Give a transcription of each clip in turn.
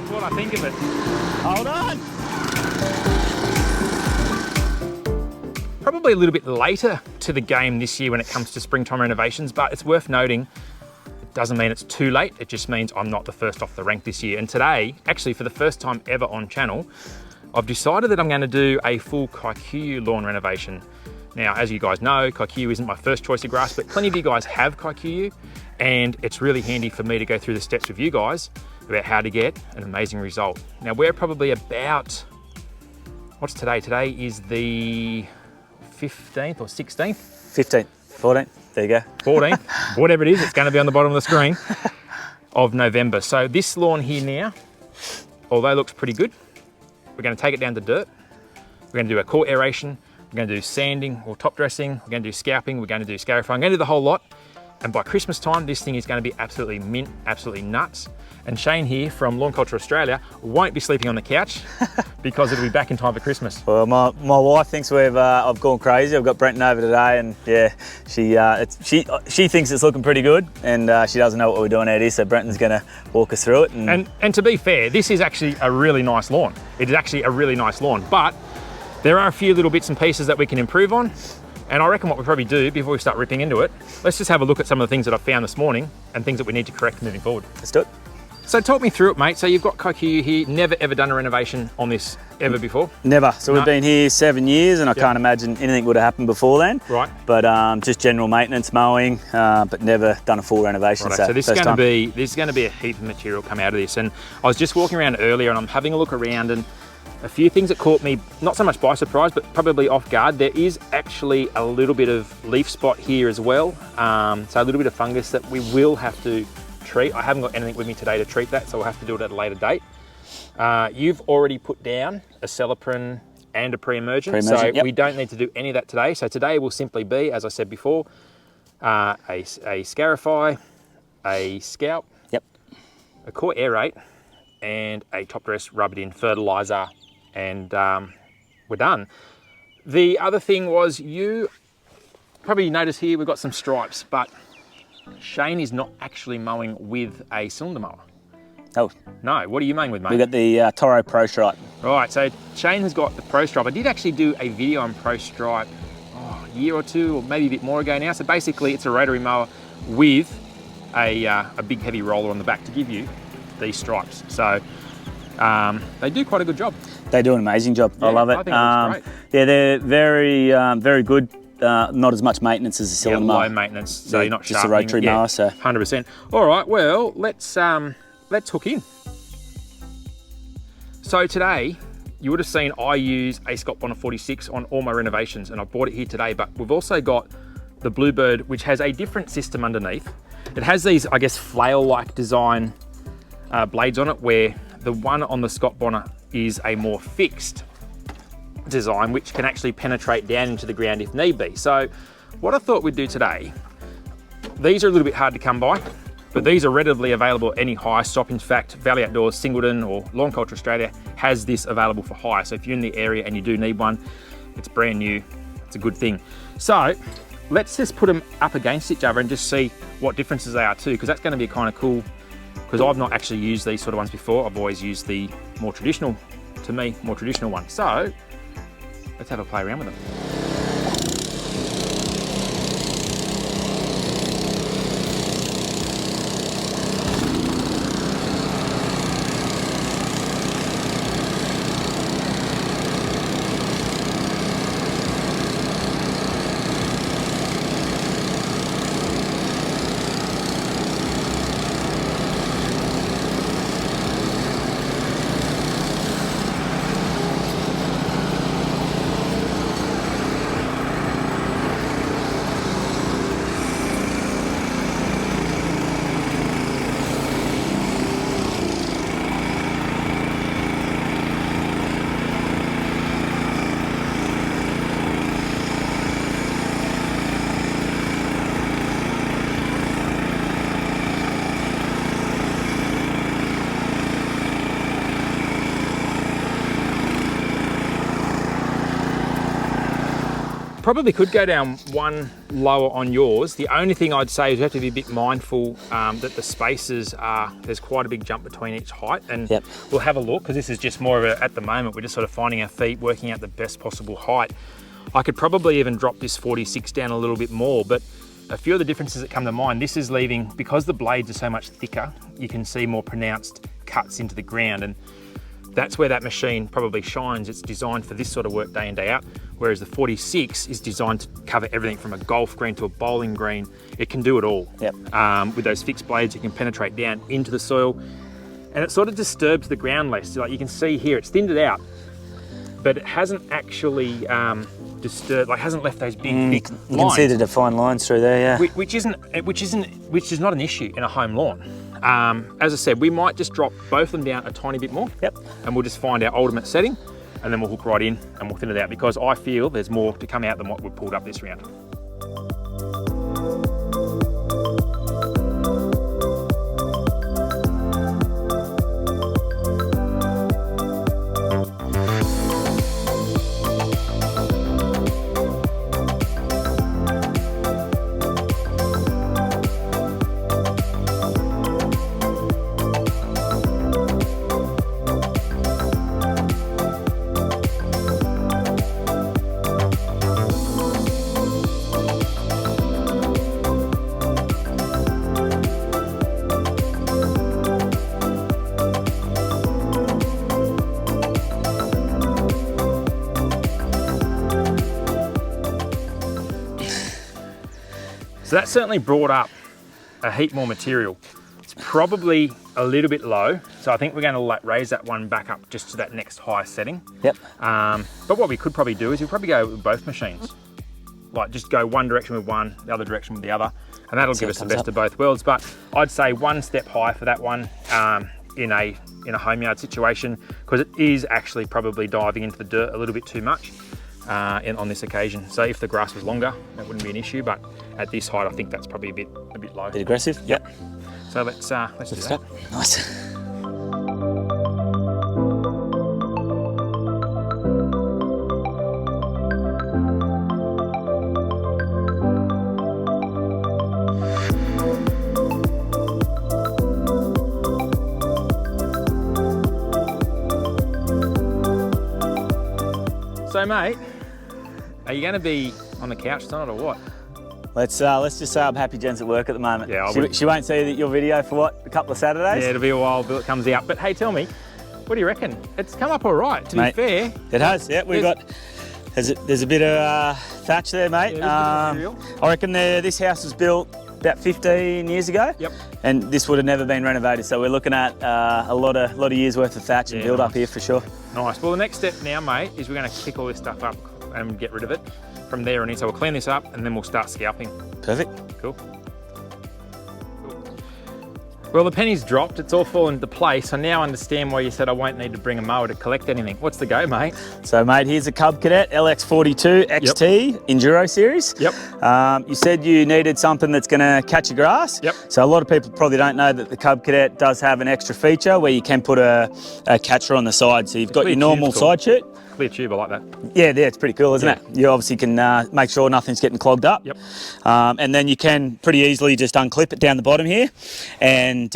what I think of it. Hold on. Probably a little bit later to the game this year when it comes to springtime renovations, but it's worth noting, it doesn't mean it's too late. It just means I'm not the first off the rank this year. And today, actually for the first time ever on channel, I've decided that I'm going to do a full KIKUYU lawn renovation. Now, as you guys know, KIKUYU isn't my first choice of grass, but plenty of you guys have KIKUYU, and it's really handy for me to go through the steps with you guys about how to get an amazing result. Now, we're probably about, what's today? Today is the 15th or 16th? 15th, 14th, there you go. 14th, whatever it is, it's going to be on the bottom of the screen, of November. So this lawn here now, although looks pretty good, we're going to take it down to dirt. We're going to do a core aeration. We're going to do sanding or top dressing. We're going to do scalping. We're going to do scarifying. I'm going to do the whole lot. And by Christmas time, this thing is going to be absolutely mint, absolutely nuts. And Shane here from Lawn Culture Australia won't be sleeping on the couch because it'll be back in time for Christmas. Well, my wife thinks I've gone crazy. I've got Brenton over today, and yeah, she thinks it's looking pretty good, and she doesn't know what we're doing out here. So Brenton's going to walk us through it. And to be fair, this is actually a really nice lawn. It is actually a really nice lawn, but there are a few little bits and pieces that we can improve on. And I reckon what we probably do before we start ripping into it, let's just have a look at some of the things that I found this morning and things that we need to correct moving forward. Let's do it. So talk me through it, mate. So you've got KIKUYU here, never ever done a renovation on this ever before? Never. So we've been here 7 years, and I can't imagine anything would have happened before then. Right. But just general maintenance, mowing, but never done a full renovation. Right. So this is going to be a heap of material come out of this. And I was just walking around earlier, and I'm having a look around, and a few things that caught me, not so much by surprise, but probably off guard. There is actually a little bit of leaf spot here as well. So a little bit of fungus that we will have to treat. I haven't got anything with me today to treat that, so we'll have to do it at a later date. You've already put down a celiprin and a pre-emergent, so yep. We don't need to do any of that today. So today will simply be, as I said before, a Scarify, a scalp, yep, a core aerate, and a top dress, rub it in, fertilizer, and we're done. The other thing was, you probably notice here we've got some stripes, but Shane is not actually mowing with a cylinder mower. Oh. No, what are you mowing with, mate? We've got the Toro Pro Stripe. Right, so Shane has got the Pro Stripe. I did actually do a video on Pro Stripe a year or two, or maybe a bit more ago now. So basically it's a rotary mower with a big heavy roller on the back to give you these stripes. So they do quite a good job. They do an amazing job. Yeah, I love it. I think it looks great. Yeah, they're very good. Not as much maintenance as a cylinder mower. Low maintenance, so you're not just a rotary mower. So 100%. All right, well, let's hook in. So today, you would have seen I use a Scott Bonner 46 on all my renovations, and I bought it here today, but we've also got the Bluebird, which has a different system underneath. It has these, I guess, flail-like design blades on it, where the one on the Scott Bonner is a more fixed design, which can actually penetrate down into the ground if need be. So what I thought we'd do today, these are a little bit hard to come by, but these are readily available at any hire shop. In fact, Valley Outdoors, Singleton, or Lawn Culture Australia has this available for hire. So if you're in the area and you do need one, it's brand new, it's a good thing. So let's just put them up against each other and just see what differences they are too, because that's going to be kind of cool, because I've not actually used these sort of ones before. I've always used the more traditional, to me, more traditional one. So let's have a play around with them. probably could go down one lower on yours. The only thing I'd say is you have to be a bit mindful that the spaces are, there's quite a big jump between each height, and we'll have a look, because this is just more of a, at the moment, we're just sort of finding our feet, working out the best possible height. I could probably even drop this 46 down a little bit more, but a few of the differences that come to mind, this is leaving, because the blades are so much thicker, you can see more pronounced cuts into the ground, and that's where that machine probably shines. It's designed for this sort of work day in, day out, whereas the 46 is designed to cover everything from a golf green to a bowling green. It can do it all. With those fixed blades, you can penetrate down into the soil, and it sort of disturbs the ground less. Like you can see here, it's thinned it out, but it hasn't actually disturbed, like hasn't left those big thick lines. You can see the defined lines through there, yeah. Which is not an issue in a home lawn. As I said, we might just drop both of them down a tiny bit more. And we'll just find our ultimate setting, and then we'll hook right in and we'll thin it out, because I feel there's more to come out than what we've pulled up this round. So that certainly brought up a heap more material. It's probably a little bit low, so I think we're going to raise that one back up just to that next highest setting. But what we could probably do is we'll probably go with both machines. Like just go one direction with one, the other direction with the other, and that'll give us the best of both worlds. But I'd say one step high for that one in a home yard situation, because it is actually probably diving into the dirt a little bit too much on this occasion. So if the grass was longer, that wouldn't be an issue, but at this height, I think that's probably a bit low. A bit aggressive? Yep. So let's do that. Nice. So mate, are you going to be on the couch tonight or what? Let's just say I'm happy Jen's at work at the moment. Yeah, she won't see your video for what, a couple of Saturdays? Yeah, it'll be a while till it comes out. But hey, tell me, what do you reckon? It's come up all right, to be fair. It has, yeah. There's a bit of thatch there, mate. Yeah, I reckon this house was built about 15 years ago. And this would have never been renovated. So we're looking at a lot of years worth of thatch and build up here for sure. Nice. Well, the next step now, mate, is we're going to pick all this stuff up and get rid of it from there on in. So we'll clean this up and then we'll start scalping. Perfect. Cool. Well, the penny's dropped, it's all fallen into place. I now understand why you said I won't need to bring a mower to collect anything. What's the go, mate? So, mate, here's a Cub Cadet LX42 XT Enduro Series. You said you needed something that's going to catch your grass. So a lot of people probably don't know that the Cub Cadet does have an extra feature where you can put a catcher on the side. So you've got your normal side chute. Clear tube, I like that. Yeah, it's pretty cool, isn't it? You obviously can make sure nothing's getting clogged up. And then you can pretty easily just unclip it down the bottom here, and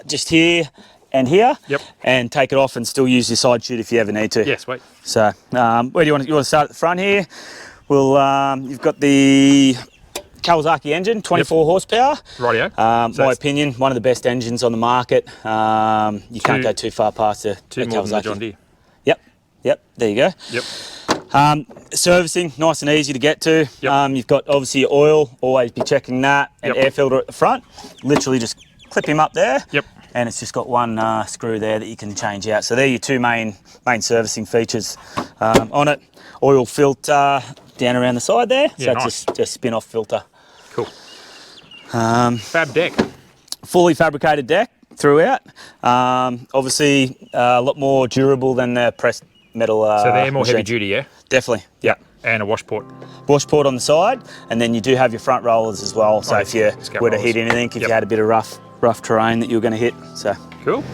just here and here, and take it off and still use your side chute if you ever need to. Yeah, sweet. So where do you want to start at the front here? Well, you've got the Kawasaki engine, 24 horsepower. Rightio. My opinion, one of the best engines on the market. You can't go too far past a Kawasaki. John Deere. Yep, there you go. Servicing, nice and easy to get to. You've got obviously your oil, always be checking that, and air filter at the front. Literally just clip him up there. And it's just got one screw there that you can change out. So they're your two main servicing features on it. Oil filter down around the side there. So it's just a spin-off filter. Cool. Fab deck. Fully fabricated deck throughout. Obviously a lot more durable than the pressed metal. So they're more heavy duty, yeah? Definitely, yeah. And a washport. Washport on the side, and then you do have your front rollers as well. So if you were to hit anything, if you had a bit of rough terrain that you were going to hit. So cool.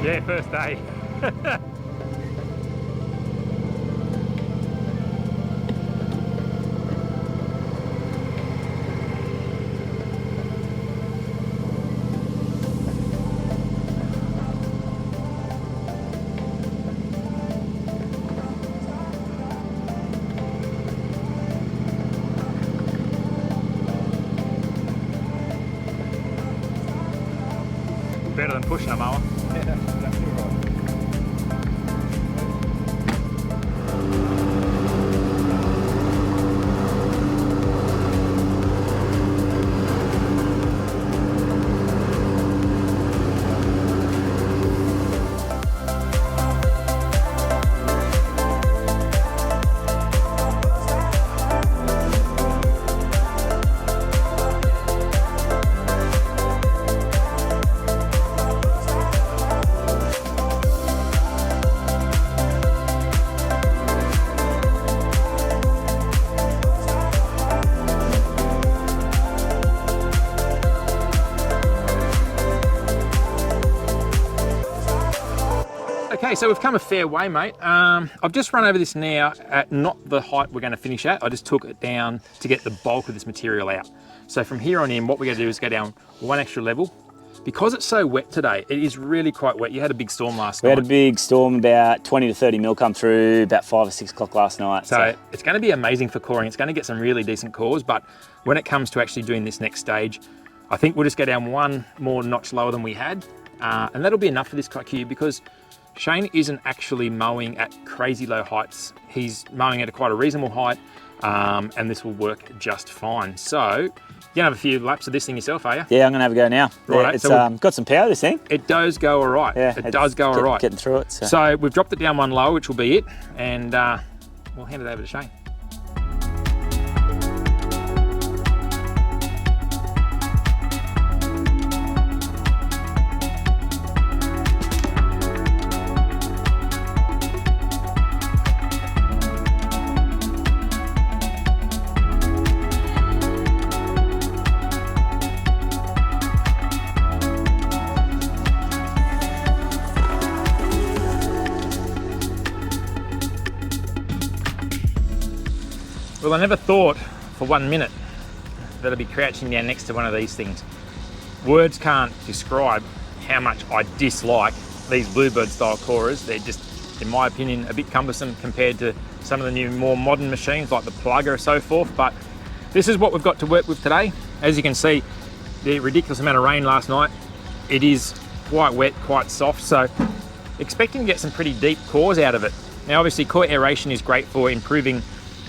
Yeah, first day. Better than pushing a mower. Yeah, that's exactly right. Okay, so we've come a fair way, mate. I've just run over this now at not the height we're going to finish at. I just took it down to get the bulk of this material out. So from here on in, what we're going to do is go down one extra level. Because it's so wet today, it is really quite wet. You had a big storm last night. We had a big storm, about 20 to 30 mil come through about 5 or 6 o'clock last night. So it's going to be amazing for coring. It's going to get some really decent cores, but when it comes to actually doing this next stage, I think we'll just go down one more notch lower than we had. And that'll be enough for this KIKUYU because Shane isn't actually mowing at crazy low heights. He's mowing at quite a reasonable height, and this will work just fine. So you're gonna have a few laps of this thing yourself, are you? Yeah, I'm gonna have a go now. Right, Yeah, it's so got some power, this thing. It does go all right. Yeah, it does go all right. Getting through it. So we've dropped it down one lower, which will be it, and we'll hand it over to Shane. Well, I never thought for 1 minute that I'd be crouching down next to one of these things. Words can't describe how much I dislike these Bluebird style corers. They're just, in my opinion, a bit cumbersome compared to some of the new more modern machines like the Plugger or so forth, but this is what we've got to work with today. As you can see, the ridiculous amount of rain last night, it is quite wet, quite soft, so expecting to get some pretty deep cores out of it. Now obviously core aeration is great for improving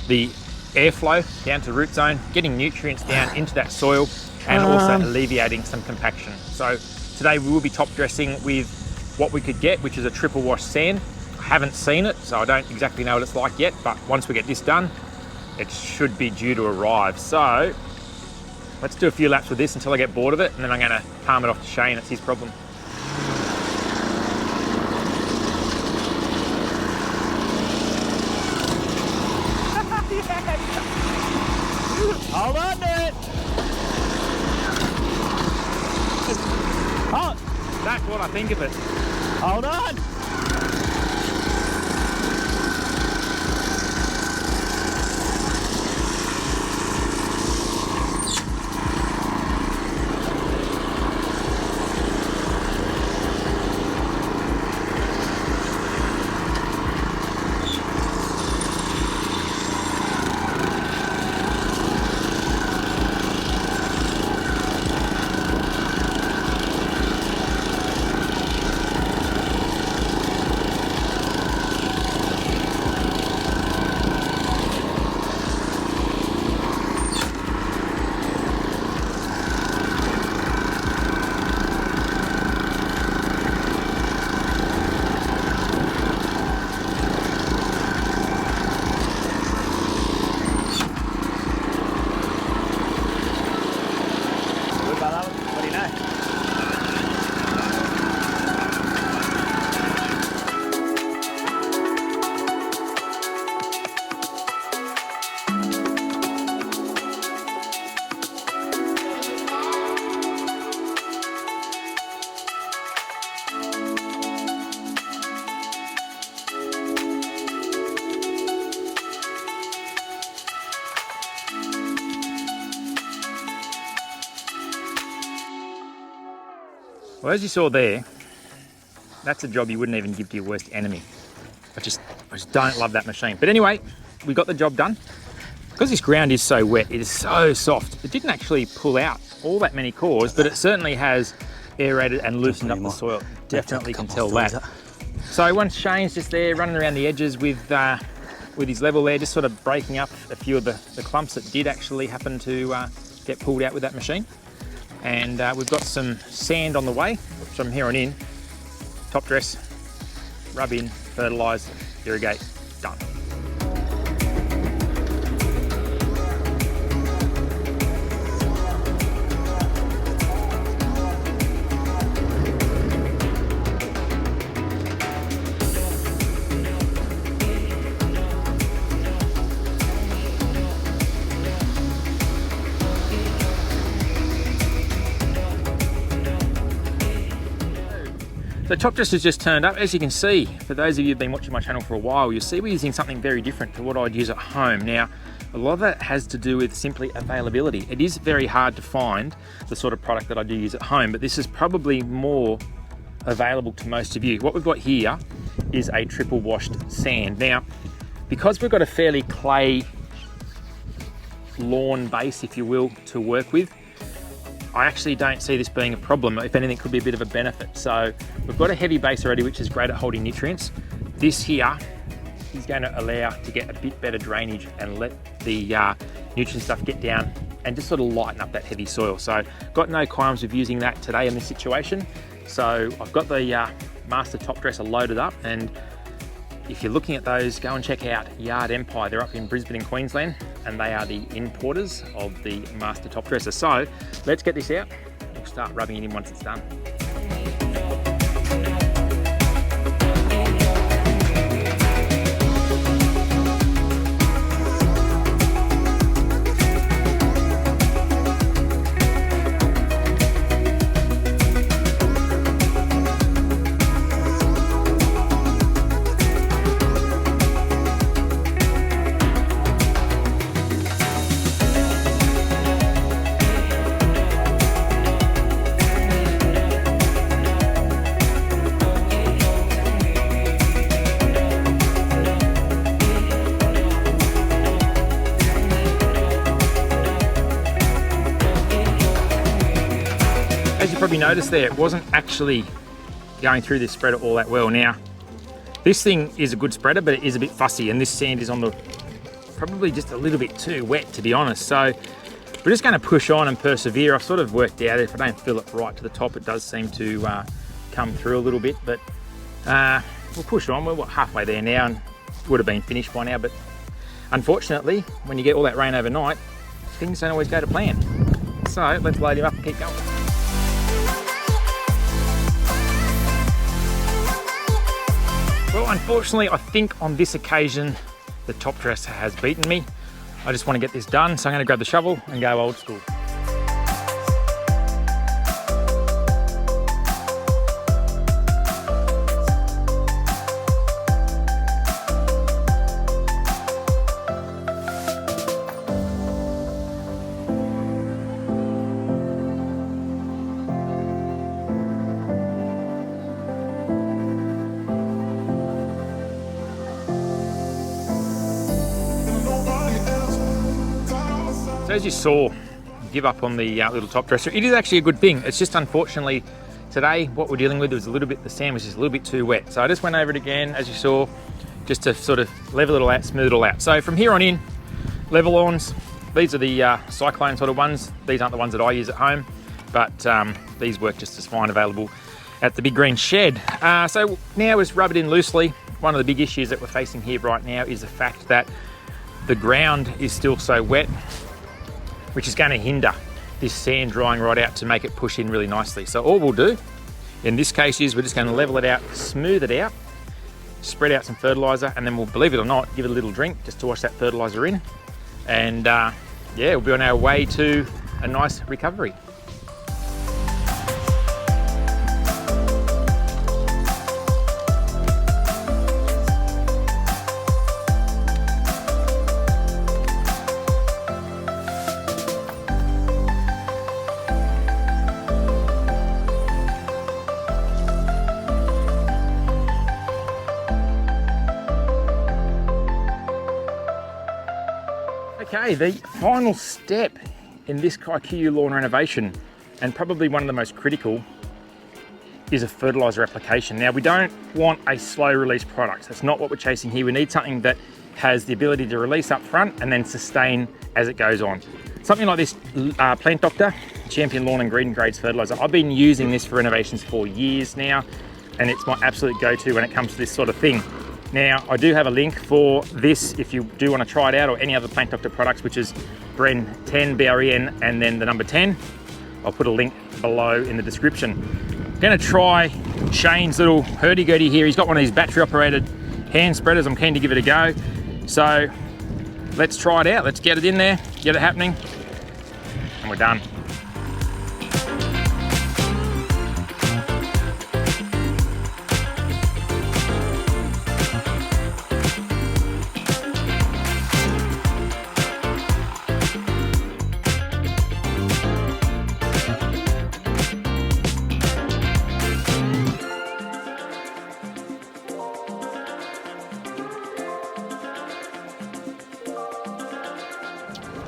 the airflow down to root zone, getting nutrients down into that soil, and also alleviating some compaction. So today we will be top dressing with what we could get, which is a triple wash sand. I haven't seen it, so I don't exactly know what it's like yet, but once we get this done, it should be due to arrive. So let's do a few laps with this until I get bored of it, and then I'm gonna palm it off to Shane. It's his problem. Hold on to it. Oh, That's what I think of it. hold on. Well, as you saw there, that's a job you wouldn't even give to your worst enemy. I just don't love that machine. But anyway, we got the job done. Because this ground is so wet, it is so soft. It didn't actually pull out all that many cores, but it certainly has aerated and loosened up the soil. Definitely can tell that. So once Shane's just there running around the edges with his level there, just sort of breaking up a few of the clumps that did actually happen to get pulled out with that machine. And we've got some sand on the way from here on in. Top dress, rub in, fertilise, irrigate, done. So top dress has just turned up. As you can see, for those of you who've been watching my channel for a while, you'll see we're using something very different to what I'd use at home. Now, a lot of that has to do with simply availability. It is very hard to find the sort of product that I do use at home, but this is probably more available to most of you. What we've got here is a triple washed sand. Now, because we've got a fairly clay lawn base, if you will, to work with, I actually don't see this being a problem. If anything, it could be a bit of a benefit. So we've got a heavy base already, which is great at holding nutrients. This here is going to allow to get a bit better drainage and let the nutrient stuff get down and just sort of lighten up that heavy soil. So got no qualms with using that today in this situation. So I've got the Master top dresser loaded up, and if you're looking at those, go and check out Yard Empire. They're up in Brisbane in Queensland, and they are the importers of the Master top dresser. So let's get this out. We'll start rubbing it in once it's done. As you probably noticed there, it wasn't actually going through this spreader all that well. Now, this thing is a good spreader, but it is a bit fussy, and this sand is on the probably just a little bit too wet, to be honest. So we're just going to push on and persevere. I've sort of worked out if I don't fill it right to the top, it does seem to come through a little bit, but we'll push on. We're halfway there now and would have been finished by now, but unfortunately, when you get all that rain overnight, things don't always go to plan. So let's load him up and keep going. Well, unfortunately, I think on this occasion, the top dresser has beaten me. I just want to get this done, so I'm going to grab the shovel and go old school. So as you saw, give up on the little top dresser. It is actually a good thing. It's just unfortunately today what we're dealing with is a little bit, the sand was just a little bit too wet. So I just went over it again, as you saw, just to sort of level it all out, smooth it all out. So from here on in, level lawns, these are the cyclone sort of ones. These aren't the ones that I use at home, but these work just as fine, available at the Big Green Shed. So now let's rub it in loosely. One of the big issues that we're facing here right now is the fact that the ground is still so wet, which is going to hinder this sand drying right out to make it push in really nicely. So all we'll do in this case is we're just going to level it out, smooth it out, spread out some fertilizer, and then we'll, believe it or not, give it a little drink just to wash that fertilizer in. And yeah, we'll be on our way to a nice recovery. Okay, the final step in this KIKUYU lawn renovation, and probably one of the most critical, is a fertilizer application. Now, we don't want a slow release product. That's not what we're chasing here. We need something that has the ability to release up front and then sustain as it goes on. Something like this Plant Doctor Champion Lawn and Green Grades fertilizer. I've been using this for renovations for years now, and it's my absolute go-to when it comes to this sort of thing. Now, I do have a link for this if you do want to try it out, or any other Plant Doctor products, which is Bren 10, BREN, and then the number 10. I'll put a link below in the description. I'm gonna try Shane's little hurdy-gurdy here. He's got one of these battery-operated hand spreaders. I'm keen to give it a go. So let's try it out. Let's get it in there, get it happening, and we're done.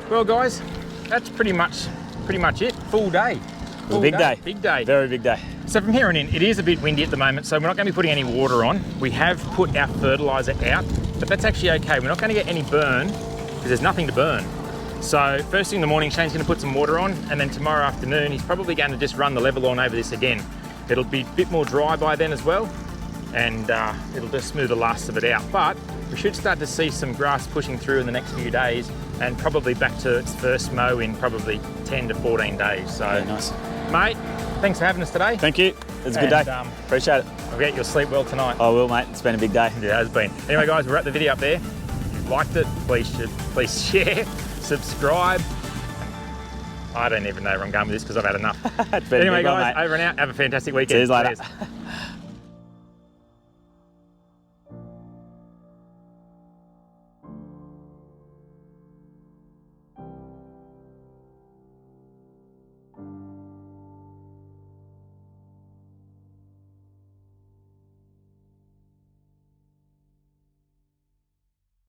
Well, guys, that's pretty much it. Full day. Big day. Big day. Very big day. So from here on in, it is a bit windy at the moment, so we're not going to be putting any water on. We have put our fertilizer out, but that's actually okay. We're not going to get any burn because there's nothing to burn. So first thing in the morning, Shane's going to put some water on, and then tomorrow afternoon, he's probably going to just run the level on over this again. It'll be a bit more dry by then as well, and it'll just smooth the last of it out. But we should start to see some grass pushing through in the next few days, and probably back to its first mow in probably 10 to 14 days. So, yeah, nice. Mate, thanks for having us today. Thank you. It's a good day. Appreciate it. I'll get you'll sleep well tonight. I will, mate. It's been a big day. Yeah, it has been. Anyway, guys, we're at the video up there. If you've liked it, please share, subscribe. I don't even know where I'm going with this because I've had enough. Anyway, guys, over and out. Have a fantastic weekend. See you later. Cheers.